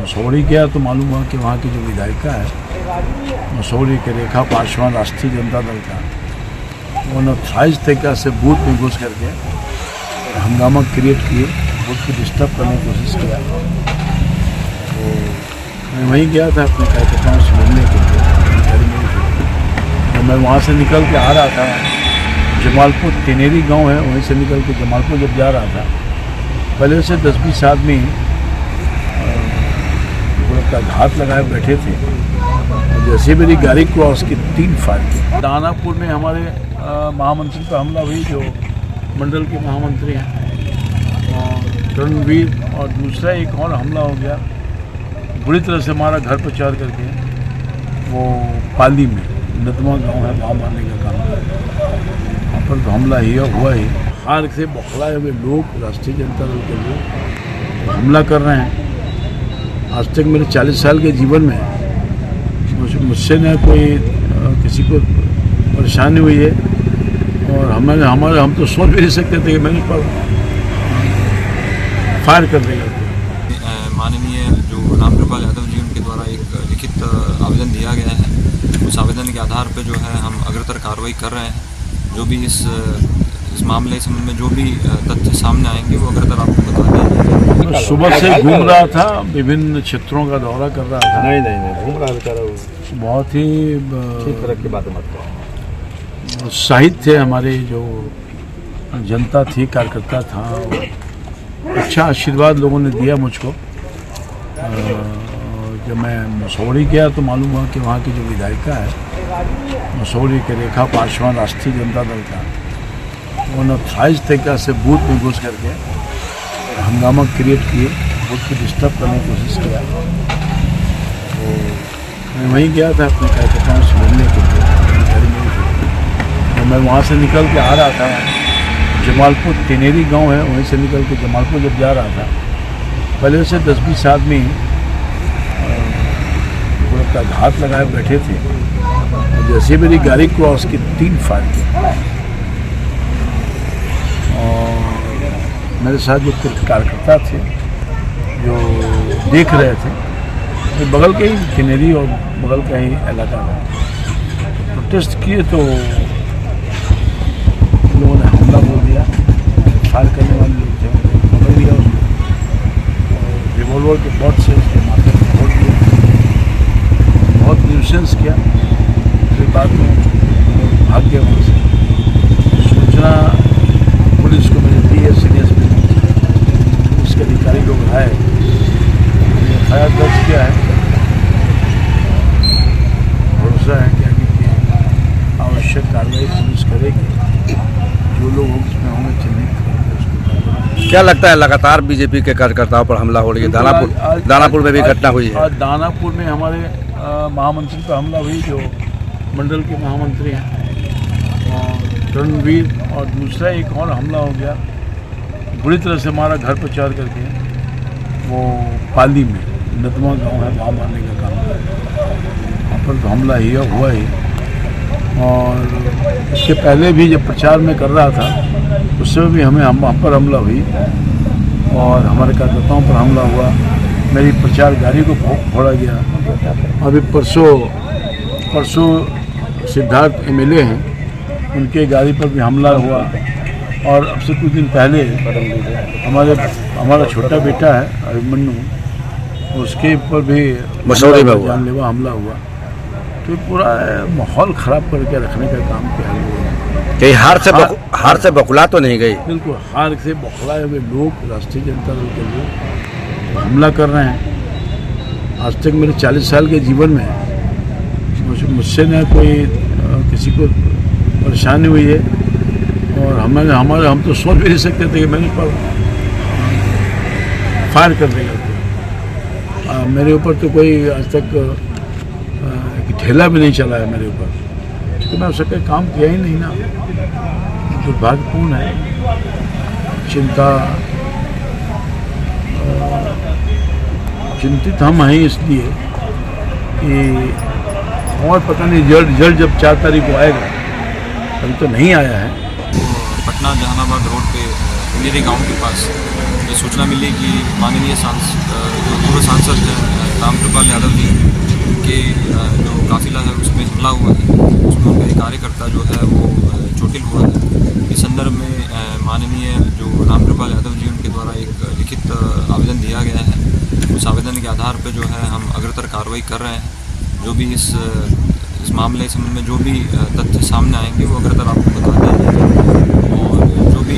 मसौड़ी गया तो मालूम हुआ कि वहाँ की जो विधायिका है मसौड़ी के रेखा पासवान राष्ट्रीय जनता दल का, उन्होंने अनऑथराइज्ड तरीका से बूथ में घुस करके हंगामा क्रिएट किए, बूथ को डिस्टर्ब करने की कोशिश किया। तो मैं वहीं गया था अपने कार्यकर्ताओं से मिलने के लिए। तो मैं वहाँ से निकल के आ रहा था, जमालपुर तेनेरी गांव है, वहीं से निकल के जमालपुर जब जा रहा था, पहले से 10-20 आदमी का घात लगाए बैठे थे। जैसे मेरी गाड़ी क्रॉस की 3 फायर की। दानापुर में हमारे महामंत्री पर हमला हुई, जो मंडल के महामंत्री हैं, रणवीर, और दूसरा एक और हमला हो गया, बुरी तरह से हमारा घर पर चढ़ करके वो पाली में नदमा गांव है, वहाँ मारने का काम है। वहाँ पर तो हमला ही हुआ ही। हार से बौखलाए हुए लोग, राष्ट्रीय जनता दल के लोग हमला कर रहे हैं। आज तक मेरे 40 साल के जीवन में मुझसे न कोई किसी को परेशानी हुई है, और हम तो सोच भी नहीं सकते थे कि मेरे पर फायर कर देगा। माननीय जो रामकृपाल यादव जी, उनके द्वारा एक लिखित आवेदन दिया गया है। उस आवेदन के आधार पर जो है हम अग्रतर कार्रवाई कर रहे हैं। जो भी इस मामले संबंध में जो भी तथ्य सामने आएंगे वो अग्रतर आपको बता देंगे। सुबह से घूम रहा था, विभिन्न क्षेत्रों का दौरा कर रहा था। नहीं घूम रहा बेचारा, बहुत ही तरह की बातें मत करो। उत्साहित थे हमारे जो जनता थी, कार्यकर्ता था। अच्छा आशीर्वाद लोगों ने दिया मुझको। जब मैं मसौड़ी गया तो मालूम हुआ कि वहाँ की जो विधायिका है मसौड़ी के रेखा पासवान राष्ट्रीय जनता दल का, उन्होंने अनऑथराइज्ड तरीका से बूथ में घुस करके हंगामा क्रिएट किए, बूथ को डिस्टर्ब करने की कोशिश किया। तो मैं वहीं गया था अपने कार्यकर्ताओं से मिलने के लिए। तो मैं वहाँ से निकल के आ रहा था, जमालपुर तेनेरी गांव है, वहीं से निकल के जमालपुर जब जा रहा था, पहले से 10-20 आदमी का घात लगाए बैठे थे। जैसे मेरी गाड़ी क्रॉस की 3 फायर की, और मेरे साथ जो कार्यकर्ता थे जो देख रहे थे, ये बगल के ही तेनेरी और बगल का ही इलाका में प्रोटेस्ट किए, तो लोगों ने हमला बोल दिया। फायर करने वाले लोग थे, पकड़ लिया उसको, रिवॉल्वर के बॉट से उसके माथे में फोड़ दिया, बहुत न्यूसेंस किया। फिर बाद में भाग गया वहाँ से। सूचना पुलिस को मैंने दी है, सीनियर उसके अधिकारी लोग आए, एफआईआर दर्ज किया है। भरोसा है कि आगे की आवश्यक कार्रवाई पुलिस करेगी। जो लोग उसमें होंगे चिन्हित करेंगे उसको। क्या लगता है लगातार बीजेपी के कार्यकर्ताओं पर हमला हो रही है? दानापुर में भी घटना हुई है। दानापुर में हमारे महामंत्री पर हमला हुई, जो मंडल के महामंत्री हैं, रणवीर, और दूसरा एक और हमला हो गया, बुरी तरह से हमारा घर पर चढ़ करके वो पाली में नदमा गांव है, वहाँ मारने का काम है। वहाँ पर तो हमला ही हुआ ही। और इसके पहले भी जब प्रचार में कर रहा था, उससे भी हम पर हमला हुई और हमारे कार्यकर्ताओं पर हमला हुआ। मेरी प्रचार गाड़ी को फोड़ा गया। अभी परसों सिद्धार्थ एमएलए हैं, उनके गाड़ी पर भी हमला हुआ। और अब से कुछ दिन पहले हमारा छोटा बेटा है अभिमन्यु, उसके ऊपर भी मसौड़ी में जानलेवा हमला हुआ। तो पूरा माहौल ख़राब करके रखने का काम किया है। कहीं हार से बकुला तो नहीं गई? बिल्कुल, हार से बौखलाए हुए लोग, राष्ट्रीय जनता दल के लोग हमला कर रहे हैं। आज तक मेरे 40 साल के जीवन में मुझसे न कोई किसी को परेशानी हुई है, और हम तो सोच भी नहीं सकते थे कि मेरे पर फायर कर देगा। मेरे ऊपर तो कोई आज तक ठेला भी नहीं चला है मेरे ऊपर, क्योंकि मैं उसका कोई काम किया ही नहीं ना। दुर्भाग्यपूर्ण है। चिंतित हम हैं इसलिए कि और पता नहीं जल्द जब 4 तारीख को आएगा, अभी तो नहीं आया है। पटना जहानाबाद रोड पे तेनेरी गांव के पास ये सूचना मिली कि माननीय पूर्व सांसद रामकृपाल यादव जी के जो काफिला है उसमें हमला हुआ है, उसमें उनका एक कार्यकर्ता जो है वो चोटिल हुआ है। इस संदर्भ में माननीय जो रामकृपाल यादव जी उनके द्वारा एक लिखित आवेदन दिया गया है। उस आवेदन के आधार पर जो है हम अग्रतर कार्रवाई कर रहे हैं। जो भी इस मामले संबंध में जो भी तथ्य सामने आएंगे वो अग्रतर आपको बता देंगे, और जो भी